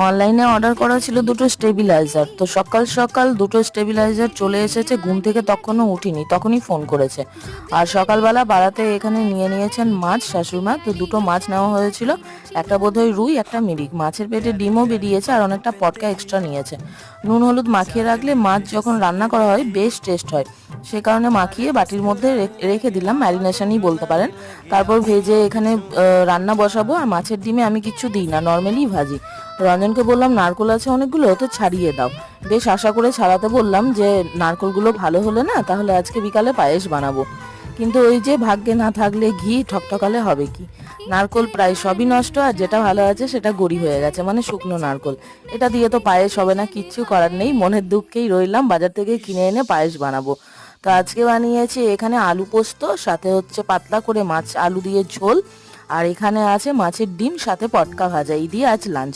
অনলাইনে অর্ডার করা ছিল দুটো স্টেবিলাইজার। তো সকাল সকাল দুটো স্টেবিলাইজার চলে এসেছে, ঘুম থেকে তখনও উঠিনি, তখনই ফোন করেছে। আর সকালবেলা বাড়াতে এখানে নিয়ে নিয়েছেন মাছ শাশুড়িমা। তো দুটো মাছ নেওয়া হয়েছিল, একটা বোধহয় রুই, একটা মিরিক। মাছের পেটে ডিমও বেরিয়েছে আর অনেকটা পটকা এক্সট্রা নিয়েছে। নুন হলুদ মাখিয়ে রাখলে মাছ যখন রান্না করা হয় বেশ টেস্ট হয়, সে কারণে মাখিয়ে বাটির মধ্যে রেখে দিলাম, ম্যারিনেশনই বলতে পারেন। তারপর ভেজে এখানে রান্না বসাবো। আর মাছের ডিমে আমি কিচ্ছু দিই না, নর্মালি ভাজি। রঞ্জনকে বললাম নারকোল আছে অনেকগুলো, তো ছাড়িয়ে দাও। বেশ আশা করে ছাড়াতে বললাম যে নারকোলগুলো ভালো হলে না তাহলে আজকে বিকালে পায়েস বানাবো। কিন্তু ওই যে ভাগ্যে না থাকলে ঘি ঠকঠকালে হবে কি, নারকোল প্রায় সবই নষ্ট, আর যেটা ভালো আছে সেটা গড়ি হয়ে গেছে, মানে শুকনো নারকোল। এটা দিয়ে তো পায়েস হবে না, কিচ্ছু করার নেই, মনের দুঃখেই রইলাম, বাজার থেকে কিনে এনে পায়েস বানাবো। তো আজকে বানিয়েছি এখানে আলু পোস্ত, সাথে হচ্ছে পাতলা করে মাছ আলু দিয়ে ঝোল, আর এখানে আছে মাছের ডিম, সাথে পটকা ভাজা। এই দিয়ে আজ লাঞ্চ।